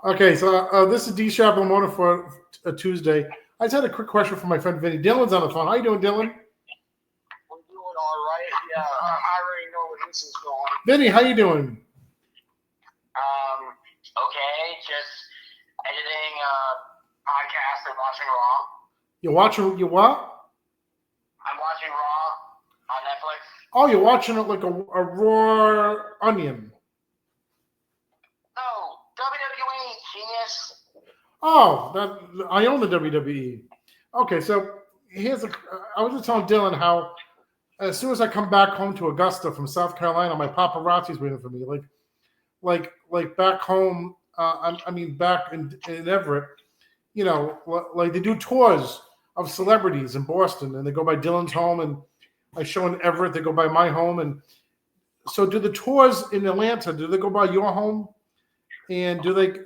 Okay, so this is D Sharp Lamona for a Tuesday. I just had a quick question for my friend Vinny. Dylan's on the phone. How you doing, Dylan? I'm doing all right. Yeah, I already know where this is going. Vinny, how you doing? Okay, just editing podcast and watching Raw. You watching? You what? I'm watching Raw on Netflix. Oh, you're watching it like a raw onion. No, WWE genius. Oh, that I own the WWE. Okay, so here's a. I was just telling Dylan how as soon as I come back home to Augusta from South Carolina, my paparazzi's waiting for me. Like back home. I mean, back in Everett. You know, like they do tours of celebrities in Boston, and they go by Dylan's home, and I show in Everett. They go by my home, and so do the tours in Atlanta. Do they go by your home? And do they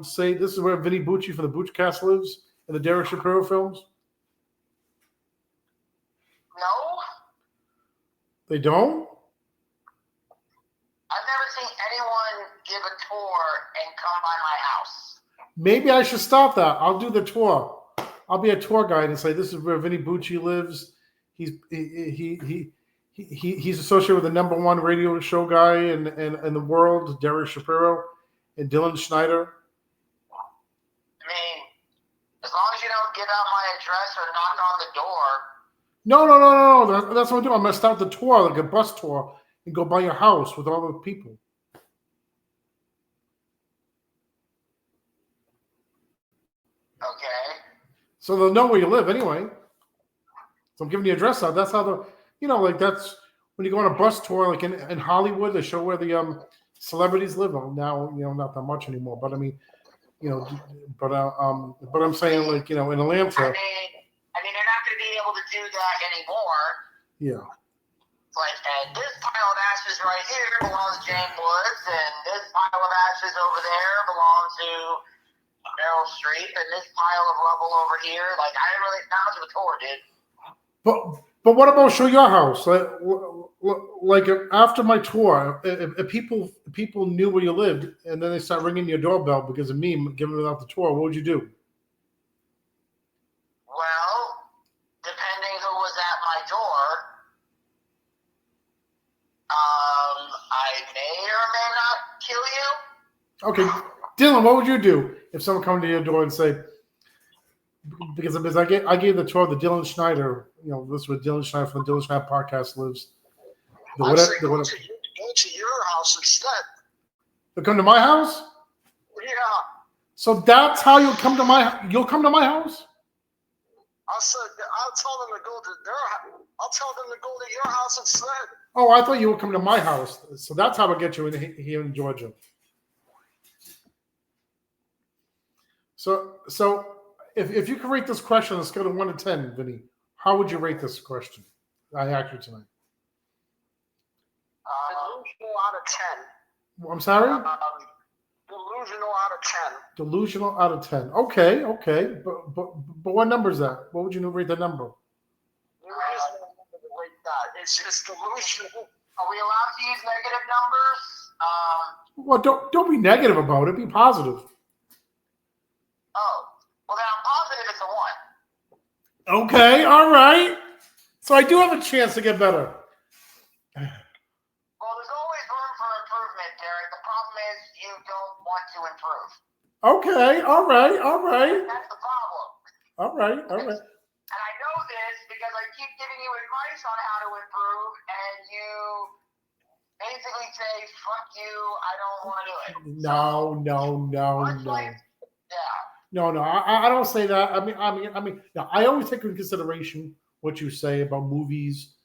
say this is where Vinny Bucci from the Bucci lives in the Derek Shapiro films? No. They don't? I've never seen anyone give a tour and come by my house. Maybe I should stop that. I'll do the tour. I'll be a tour guide and say this is where Vinny Bucci lives. He's associated with the number one radio show guy in the world, Derek Shapiro, and Dylan Snyder. I mean, as long as you don't give out my address or knock on the door. No. That's what I'm doing. I'm gonna start the tour, like a bus tour, and go by your house with all the people. Okay. So they'll know where you live anyway. So I'm giving the address out. That's how like that's when you go on a bus tour, like in Hollywood, they show where the celebrities live. Now, not that much anymore, but I mean, but I'm saying, like, in Atlanta. I mean, they're not going to be able to do that anymore. Yeah. Like, and this pile of ashes right here belongs to Jane Woods, and this pile of ashes over there belongs to Meryl Streep, and this pile of rubble over here. Like, I didn't really not much of a tour, dude. But what about show your house? Like after my tour, if people knew where you lived, and then they start ringing your doorbell because of me giving out the tour, what would you do? Well, depending who was at my door, I may or may not kill you. Okay, Dylan, what would you do if someone come to your door and say, because I gave the tour of the Dylan Snyder, this is where Dylan Snyder from the Dylan Snyder podcast lives. Go to your house instead. They'll come to my house? Yeah. So that's how you'll come to my house? I'll tell them to go to I'll tell them to go to your house instead. Oh, I thought you would come to my house. So that's how I get you in here in Georgia. So if you could rate this question on a scale of 1 to 10, Vinny, how would you rate this question? I asked you tonight. Delusional out of 10. I'm sorry? Delusional out of 10. Delusional out of 10. Okay. But what number is that? What would you rate the number? There is no number to rate that. It's just delusional. Are we allowed to use negative numbers? Well, don't be negative about it. Be positive. Oh. Well, then I'm positive it's a 1. Okay, all right. So I do have a chance to get better. Well, there's always room for improvement, Derek. The problem is you don't want to improve. Okay, all right. That's the problem. All right. And I know this because I keep giving you advice on how to improve, and you basically say, fuck you, I don't want to do it. No. Yeah. No, I don't say that. I mean, I always take into consideration what you say about movies.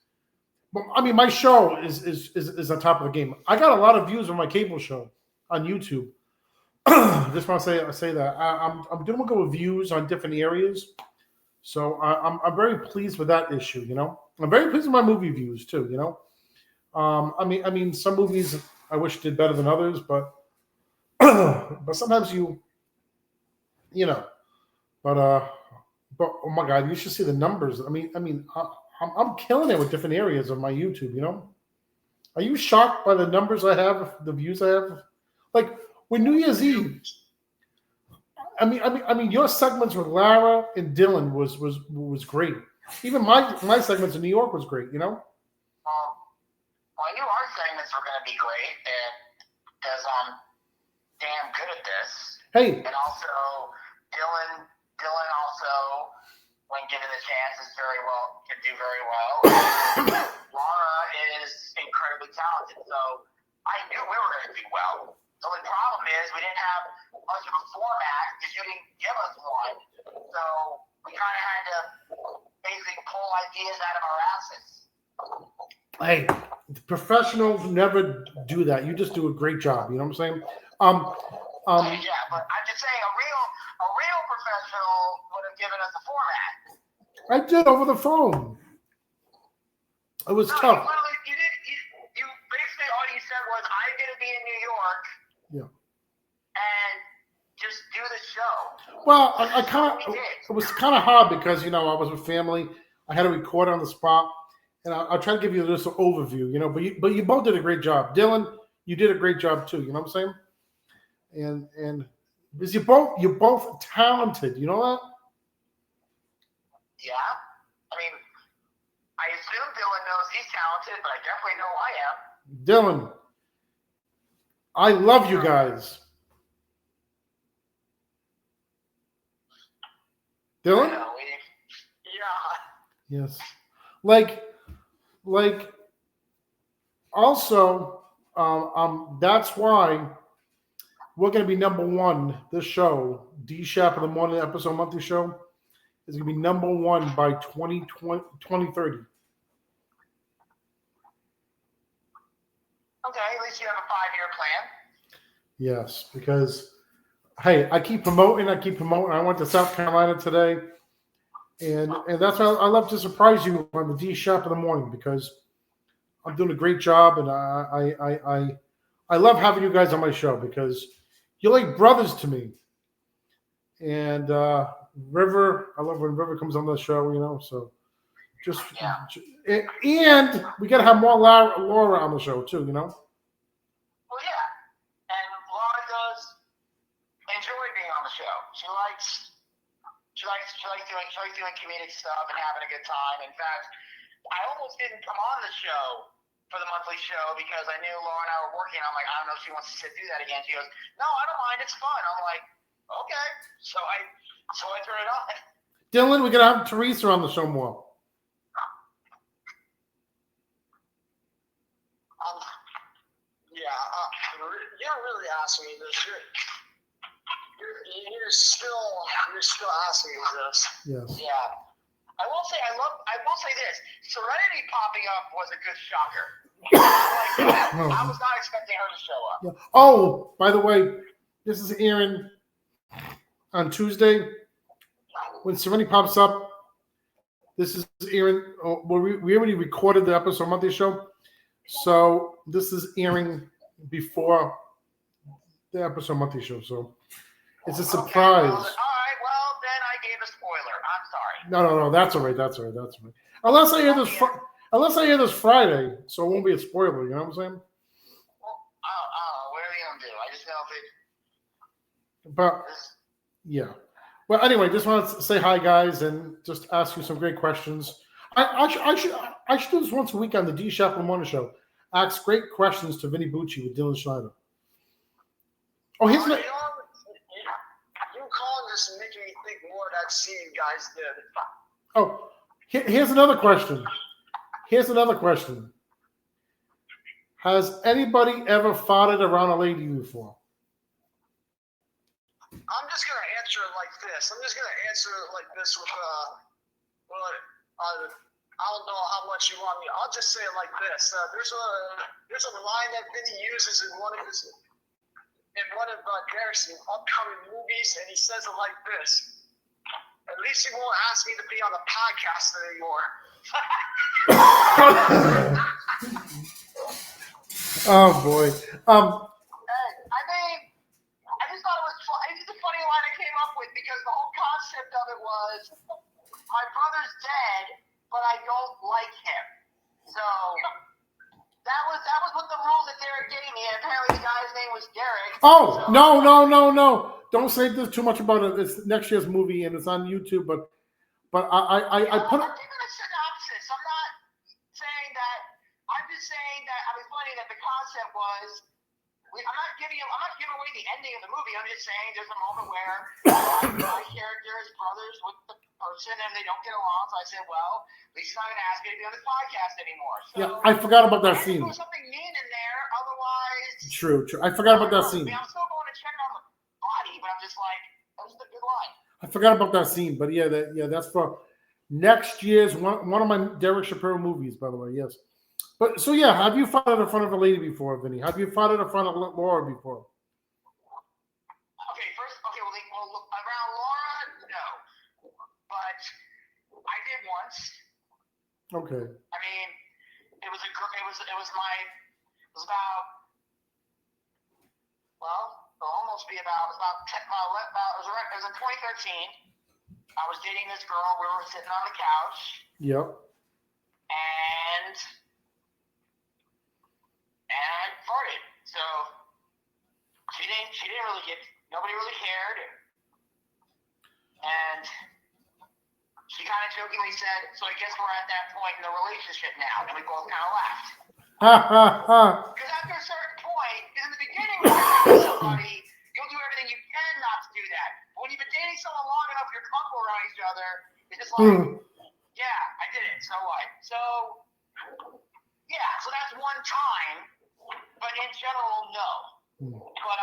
But I mean, my show is on top of the game. I got a lot of views on my cable show on YouTube. Just want to say that I'm doing good with views on different areas, so I'm very pleased with that issue. I'm very pleased with my movie views too. I mean, some movies I wish did better than others, but sometimes but oh my God, you should see the numbers. I mean, I'm killing it with different areas of my YouTube. Are you shocked by the numbers I have, the views I have? Like when New Year's Eve, I mean, your segments with Lara and Dylan was great. Even my segments in New York was great. You know. Well, I knew our segments were going to be great, and because I'm damn good at this. Hey. And also, Dylan also, when given the chance, can do very well. Laura is incredibly talented, so I knew we were going to do well. The only problem is we didn't have much of a format because you didn't give us one, so we kind of had to basically pull ideas out of our asses. Hey, professionals never do that. You just do a great job. You know what I'm saying? Yeah, but I'm just saying a real professional would have given us a format. I did over the phone. It was tough. You basically all you said was, "I'm going to be in New York." Yeah. And just do the show. Well, it was kind of hard because, you know, I was with family. I had to record on the spot. And I'll try to give you just an overview, you know, but you both did a great job. Dylan, you did a great job too, you know what I'm saying? And because you're both talented, you know that? Yeah. I mean, I assume Dylan knows he's talented, but I definitely know I am. Dylan, I love you guys. Dylan? Yeah. Yes. Like also, that's why we're going to be number one. This show, D-Shap in the Morning Episode Monthly Show, is going to be number one by 2030. Okay, at least you have a 5-year plan. Yes, because, hey, I keep promoting. I went to South Carolina today, and that's why I love to surprise you on the D-Shap in the morning, because I'm doing a great job, and I love having you guys on my show because you're like brothers to me. And River, I love when River comes on the show, you know. So and we got to have more Laura on the show too, you know. Well, yeah, and Laura does enjoy being on the show. She likes doing comedic stuff and having a good time. In fact, I almost didn't come on the show for the monthly show because I knew Laura and I were working. I'm like, I don't know if she wants to do that again. She goes, "No, I don't mind. It's fun." I'm like, okay. So I turn it on. Dylan, we're gonna have Teresa on the show more. You're really asking me this. You're still asking me this. Yes. Yeah. I will say this. Serenity popping up was a good shocker. I was not expecting her to show up. Yeah. Oh, by the way, this is Aaron on Tuesday. When Serenity pops up, this is Aaron. We already recorded the episode monthly show, so this is airing before the episode monthly show. So it's a surprise. All right. Well, then I gave a spoiler. I'm sorry. No. That's all right. Unless I hear this Friday, so it won't be a spoiler. You know what I'm saying? Well, I don't know. What are you gonna do? I just know if it. But yeah. Well, anyway, just want to say hi, guys, and just ask you some great questions. I should do this once a week on the D-Shap in the Morning Show. Ask great questions to Vinny Bucci with Dylan Snyder. Oh, here's you calling this and making me think more of that scene you guys did. Oh, here's another question. Has anybody ever farted around a lady before? I'm just going to answer it like this. With, I don't know how much you want me. I'll just say it like this. There's a line that Vinny uses in one of Derek's upcoming movies, and he says it like this. At least he won't ask me to be on the podcast anymore. Oh boy. I mean, I just thought it was fun. It's just a funny line I came up with because the whole concept of it was my brother's dead, but I don't like him. So that was what the rule that Derek gave me, and apparently the guy's name was Derek. Oh, so, no. don't say this too much about it. It's next year's movie and it's on YouTube. But I put it. I'm giving a synopsis. I'm not saying that. I'm just saying that I was funny that the concept was. I'm not giving away the ending of the movie. I'm just saying there's a moment where my character is brothers with the person and they don't get along. So I said, well, Lisa's not going to ask me to be on this podcast anymore. So Yeah, I forgot about that scene. There was something mean in there. Otherwise, True. I forgot about that scene. I mean, I'm still going to check on the body, but I'm just like, that was a good line. I forgot about that scene, but that's for next year's one of my Derek Shapiro movies, by the way. Yes. But so yeah, have you fought in front of a lady before, Vinny? Have you fought in front of Laura before? Well, look, around Laura, no, but I did once. Okay. I mean, it was about, well, it'll almost be about, it was in 2013. I was dating this girl. We were sitting on the couch. Yep. And I farted. So she didn't really nobody really cared. And she kind of jokingly said, so I guess we're at that point in the relationship now. And we both kind of laughed. Because after a certain point, because in the beginning when you're dating somebody, you'll do everything you can not to do that. But when you've been dating someone long enough, you're comfortable around each other, it's just like, yeah, I did it. So what? So, yeah, so that's one time. But in general, no. But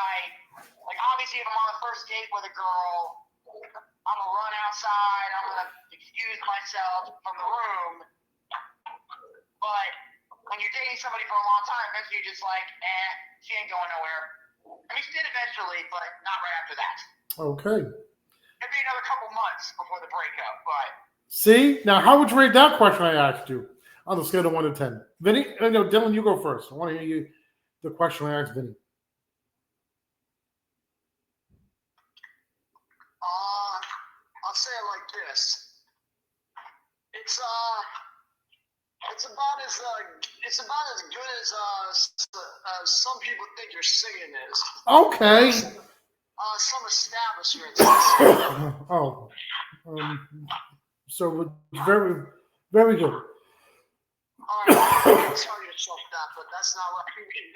obviously if I'm on a first date with a girl, I'm going to run outside, I'm going to excuse myself from the room. But when you're dating somebody for a long time, eventually you're just like, she ain't going nowhere. I mean, she did eventually, but not right after that. Okay. It'd be another couple months before the breakup, but... See? Now, how would you rate that question I asked you on the scale of 1 to 10? Vinny? No, Dylan, you go first. I want to hear the question I asked Vinny. I'll say it like this. It's about as good as some people think your singing is. Okay. Some establishments. So very, very good. All right, you can tell yourself that, but that's not what I mean.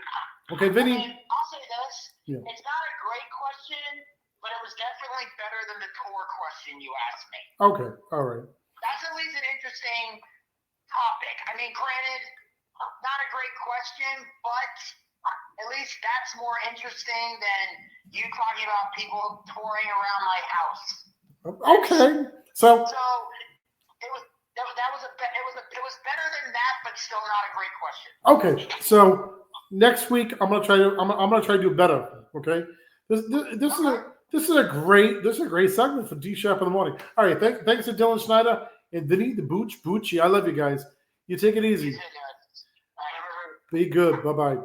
Okay, Vinny. I mean, I'll say this. Yeah. It's not a great question, but it was definitely better than the core question you asked me. Okay, all right. That's at least an interesting topic. I mean, granted, not a great question, but at least that's more interesting than you talking about people touring around my house. Okay, so it was better than that, but still not a great question. Okay, so next week I'm gonna try to do better. Okay, this is a great segment for D Sharp in the morning. All right, thanks to Dylan Snyder and Vinny the Bucci. I love you guys. You take it easy. Be good. Bye bye.